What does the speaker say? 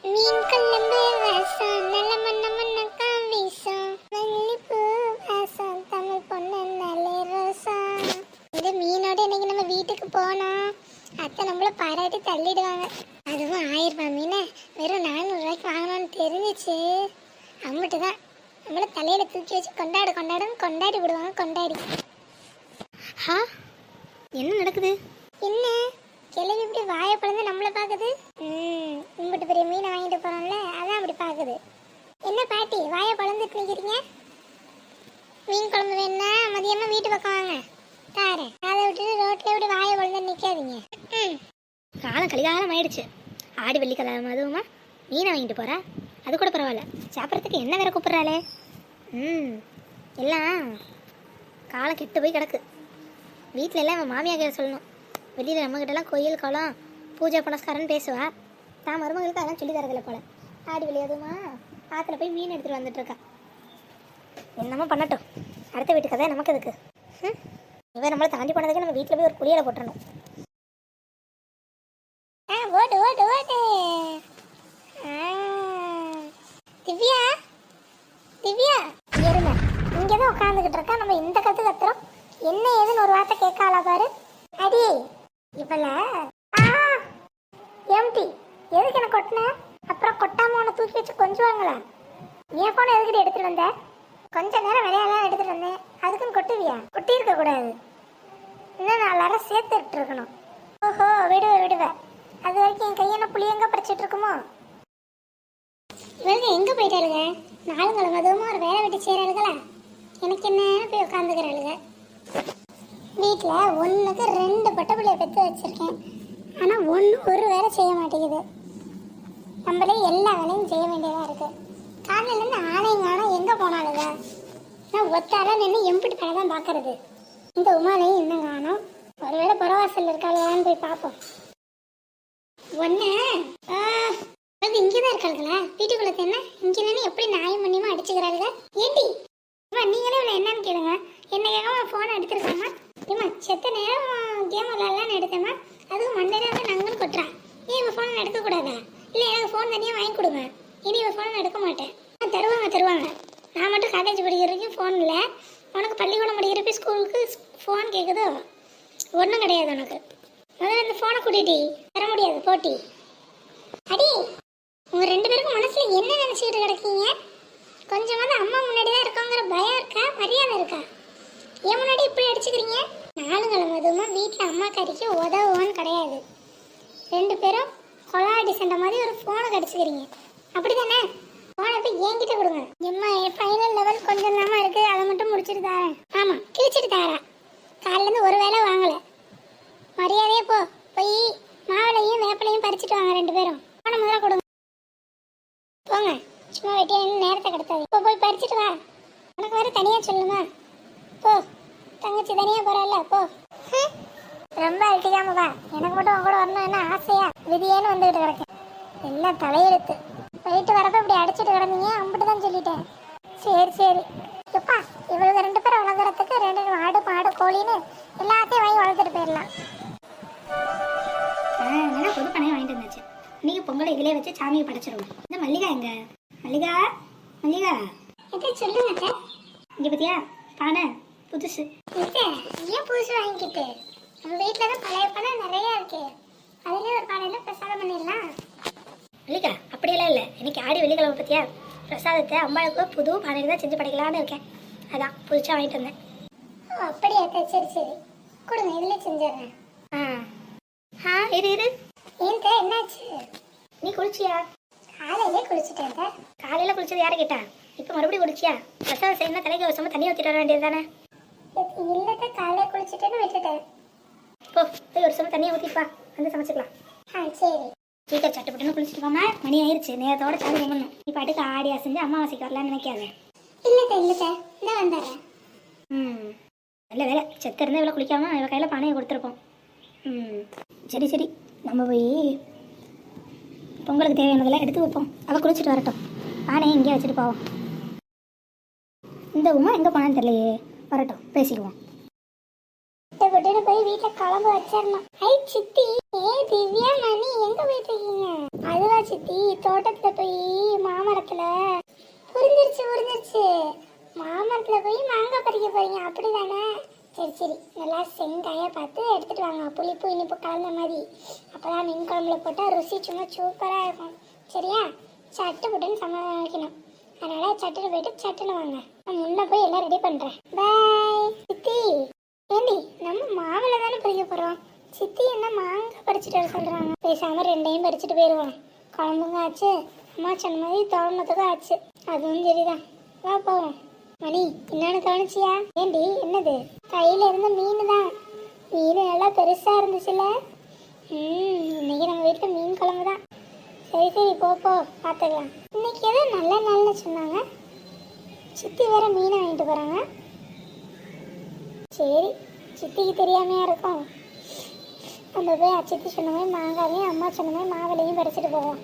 மீன் குழம்பு வாசம் நல்ல மண்ண மண்ணக்கா வீசும் மல்லிப்பூ வாசம் தமிழ் பொண்ணு நல்ல ரோசம். இந்த மீனோட இன்னைக்கு நம்ம வீட்டுக்கு போனோம். அத்தை நம்மள பாராட்டி தள்ளிடுவாங்க. அதுவும் 1000 ரூபாய் மீனை வெறும் 400 ரூபாய்க்கு வாங்கணும்னு தெரிஞ்சிச்சு. அம்மிட்டு தான் நம்மள தலையில தூக்கி வச்சு கொண்டாடி விடுவாங்க. கொண்டாடி ஹா, என்ன நடக்குது? என்ன கிளவி இப்படி வாயை பிளந்து நம்மளை பார்க்குது? உங்கள்கிட்ட பெரிய மீனை வாங்கிட்டு போகிறோம்ல, அதான் அப்படி பார்க்குது. என்ன பாட்டி வாயை பிளந்துட்டு நிற்கிறீங்க? மீன் குழம்பு வேணுன்னா மதியமாக வீட்டு பக்கம் வாங்க, தாரேன். அதை விட்டுட்டு ரோட்டில் இப்படி வாயை பிளந்து நிற்காதீங்க. காலம் கலிகாலம் ஆயிடுச்சு. ஆடி வெள்ளிக்கிழமை அதுவுமா மீனை வாங்கிட்டு போகிறா? அது கூட பரவாயில்ல, சாப்பிட்றதுக்கு என்ன வேற கூப்பிட்றாளே. எல்லாம் காலம் கெட்டு போய் கிடக்கு. வீட்டில் எல்லாம் அவன் மாமியார் சொல்லணும். வெளியில் நம்மகிட்டலாம் கோயில் குளம் பூஜை புனஸ்காரன்னு பேசுவா. தான் மருமகளுக்கு அதெல்லாம் சொல்லி தரதில்லை போல. ஆடி வெளியாதுமா ஆற்றுல போய் மீன் எடுத்துகிட்டு வந்துட்டுருக்கா. என்னமோ பண்ணட்டும், அடுத்த வீட்டு கதை நமக்கு எதுக்கு? இவன் நம்மளை தாண்டி போனதுக்கு நம்ம வீட்டில் போய் ஒரு குளியலை போட்டுறணும். ஓடு ஓடு ஓடு. திவ்யா திவ்யா இருங்க, இங்கே தான் உட்காந்துக்கிட்டு இருக்கா. நம்ம இந்த கத்துறோம், என்ன ஏதுன்னு ஒரு வார்த்தை கேட்காளா பாரு. அடி இவள எம்டி எதுக்கு என்ன கொட்டின? அப்புறம் கொட்டாம உன்னை தூக்கி வச்சு கொஞ்சுவாங்களா? என் போன எதுக்கிட்ட எடுத்துட்டு வந்த? கொஞ்ச நேரம் விளையாடலாம் எடுத்துட்டு வந்தேன், அதுக்குன்னு கொட்டுவியா? கொட்டி இருக்க கூடாது, இன்னும் 4 அரை சேர்த்துட்டு இருக்கணும். ஓஹோ, விடுவேன். அது வரைக்கும் என் கையென்ன புளியங்க பறிச்சிட்டு இருக்குமோ? இவங்க எங்க போயிட்டாருங்க? நாளுங்களும் அதுவும் ஒரு வேலை வெட்டி செய்யறாளுங்களா? எனக்கு என்ன போய் உட்காந்துக்கிறாளுங்க. வீட்டில் 1க்கு 2 பட்ட பிள்ளைய பெற்று வச்சிருக்கேன், ஆனால் ஒரு வேலை செய்ய மாட்டேங்குது. நம்மளே எல்லா வேலையும் செய்ய வேண்டியதாக இருக்கு. காலையிலேருந்து ஆணையும் எங்கே போனாலுங்க? நான் ஒத்தால நின்று எம்பிட்டு வேலை தான் பார்க்கறது. இந்த உமாலையும் இன்னும் காணும். ஒருவேளை புறவாசல் இருக்காளையான்னு போய் பார்ப்போம். ஒன்று இங்கே தான் இருக்காளுங்களா? வீட்டுக்குள்ள என்ன இங்கே நின்று எப்படி நியாயம் பண்ணியுமா அடிச்சுக்கிறாளுங்க? ஏண்டி நீங்களே இவ்வளோ என்னன்னு கேளுங்க. என்ன கேட்காம ஃபோனை எடுத்துருக்காமா? ஏமா செத்த நேரம் கேம் விளாட்லான்னு எடுத்தேம்மா, அதுக்கு மண்டே நாங்களும் கொட்டுறான். ஏன் இவன் ஃபோனை எடுக்கக்கூடாதா? இல்லை எனக்கு ஃபோன் தனியாக வாங்கி கொடுங்க, இனி இவன் ஃபோனை எடுக்க மாட்டேன். தருவாங்க. நான் மட்டும் காலேஜ் படிக்கிற வரைக்கும் ஃபோன் இல்லை, உனக்கு பள்ளிக்கூடம் படிக்கிறப்ப ஸ்கூலுக்கு ஃபோன் கேட்குதோ? ஒன்றும் கிடையாது உனக்கு. முதல்ல இந்த ஃபோனை கூட்டிட்டு தர முடியாது போட்டி. அடி உங்கள் 2 பேருக்கும் மனசில் என்ன நினச்சிக்கிட்டு கிடக்கீங்க? கொஞ்சமாவது அம்மா முன்னாடி தான் இருக்கோங்கிற பயம் இருக்கா, மரியாதை இருக்கா? ஏன் முன்னாடி இப்படி அடிச்சுக்கிறீங்க? நாளுங்களும் அதுவுமா வீட்டில் அம்மா கறிக்கு உதவுவான்னு கிடையாது. 2 பேரும் கொலாடி சண்டை மாதிரி ஒரு ஃபோனை கடிச்சுக்கிறீங்க, அப்படி தானே? ஃபோனை போய் என்கிட்ட கொடுங்க. எம்மா ஃபைனல் லெவல் கொஞ்சம் தாமா இருக்கு, அதை மட்டும் முடிச்சுட்டு தாரேன். ஆமாம், கிழிச்சிட்டு தாரா. காலிலேருந்து ஒரு வேளை வாங்கலை. மரியாதையே போய் மாவிளையும் வேப்பிலையும் பறிச்சுட்டு வாங்க 2 பேரும். ஃபோனை முதல்ல கொடுங்க. போங்க, சும்மா வெட்டியா நேரத்தை கிடத்தாது. இப்போ போய் பறிச்சுட்டு வா. உனக்கு வேறு தனியாக சொல்லுமா? போ, தங்கச்சி தனியாக போகிறல்ல, போ. ரொம்ப அழட்டிக்காம வா. எனக்கு மட்டும் உன் கூட வரணும் என்ன ஆசையா? விதியேன்னு வந்துக்கிட்டு கிடக்கேன். எல்லாம் தலையெழுத்து. போயிட்டு வரப்ப இப்படி அடிச்சுட்டு கிடந்தீங்க, அம்பிட்டு தான் சொல்லிட்டேன். சரி எப்பா, இவளுக்கு 2 பேரை வளர்க்குறதுக்கு 2 ஆடு மாடு கோழின்னு எல்லாத்தையும் வாங்கி வளர்த்துட்டு போயிடலாம். வேணா பொது பணையை வாங்கிட்டு இருந்தாச்சு. இன்னைக்கு பொங்கலை இதிலே வச்சு சாமியை படைச்சிருவோம். இந்த மல்லிகா எங்க? மல்லிகா எதை சொல்லுங்க. இங்கே பத்தியா பானை புதுசு. ஏன் புதுசு வாங்கிக்கிட்டு? நம்ம வீட்டில் தான் பழைய பானை நிறையா இருக்கு, அதுலேயே ஒரு பானையில் பிரசாதம் பண்ணிடலாம். மல்லிகா அப்படியெல்லாம் இல்லை, இன்னைக்கு ஆடி வெள்ளிக்கிழமை பத்தியா பிரசாதத்தை அம்பாளுக்கு புது பானையில் தான் செஞ்சு படைக்கலான்னு இருக்கேன். அதான் புதுசாக வாங்கிட்டு வந்தேன். ஓ அப்படியா? சரி கொடுங்க, இதில் செஞ்சிடுறேன். இரு ஏன் என்னாச்சு? நீ குளிச்சியா? காலையிலே குளிச்சுட்டேன். காலையில் குளிச்சது யாரை கேட்டா? இப்போ மறுபடியும் குளிச்சியா? பிரசாதம் செய்யணும், தலைக்கு வசமாக தண்ணி ஊற்றிட்டு வர வேண்டியது தானே? இல்லைத்த, காலையில குளிச்சுட்டேன்னு விட்டுட்டேன். போய் ஒரு சமயம் தண்ணியை ஊற்றிப்பா, வந்து சமைச்சிக்கலாம். சரி. சீக்கிரம் சட்டுப்பட்டுன்னு குளிச்சுட்டு போமா, மணி ஆயிடுச்சு. நேரத்தோட சாமி கும்பிடணும். நீ பாட்டுக்கு ஆடி அசைஞ்சு அம்மாவாசைக்கு வரலான்னு நினைக்காத. இல்லைத்த இந்த வந்துடுறேன். நல்ல வேலை, செத்த இருந்தால் இவ்வளோ குளிக்காமல் இவள் கையில் பானையை கொடுத்துருப்போம். சரி நம்ம போய் பொங்கலுக்கு தேவையானதெல்லாம் எடுத்து வைப்போம். அவள் குளிச்சுட்டு வரட்டும், பானையை இங்கேயே வச்சுட்டு போவோம். இந்த உமா எங்கே போனான்னு தெரியலையே, வரட்டும் பேசிடுவோம். போய் வீட்டில் குழம்பு வச்சிடணும். ஐ சித்தி, ஏ திவ்யா மணி எங்க போயிட்டு இருக்கீங்க? அதுவா சித்தி, தோட்டத்துல போய் மாமரத்துல புரிஞ்சிருச்சு மாமரத்துல போய் மாங்காய் பறிக்க போறீங்க அப்படிதானே? சரி சரி, நல்லா செங்காயா பார்த்து எடுத்துட்டு வாங்க, புளிப்பு இனிப்பு கலந்த மாதிரி. அப்பதான் மீன் குழம்புல போட்டா ருசி சும்மா சூப்பரா இருக்கும். சரியா? சட்டு புட்டுன்னு சமையல் வைக்கணும். அதனால சட்டுன்னு போயிட்டு சட்டுன்னு வாங்க. நான் முன்ன போய் எல்லாம் ரெடி பண்றேன். பாய் சித்தி. ஏண்டி, நம்ம மாவில தானே பறிக்க போறோம். சித்தி என்ன மாங்காய் பறிச்சுட்டு வர சொல்றாங்க? பேசாம ரெண்டையும் பறிச்சுட்டு போயிடுவோம். குழம்புங்க ஆச்சு, அம்மா சொன்ன மாதிரி தோரணத்துக்கும் ஆச்சு. அதுவும் சரிதான், வா போவோம். மணி, என்னன்னு கவனிச்சியா? ஏண்டி, என்னது? கையில இருந்த மீன் தான். மீன் நல்லா பெருசா இருந்துச்சுல்ல? இன்னைக்கு நம்ம வீட்டுல மீன் குழம்பு தான். சரி சரி, போ பார்த்துக்கலாம். இன்னைக்கு ஏதோ நல்ல நாள்னு சொன்னாங்க. சித்தி வேற மீனை வாங்கிட்டு போறாங்க. சரி, சித்திக்கு தெரியாமையா இருக்கும். நம்ம போய் சித்தி சொன்ன மாதிரி மாங்காவையும் அம்மா சொன்ன மாதிரி மாவிலையும் பறிச்சுட்டு போவோம்.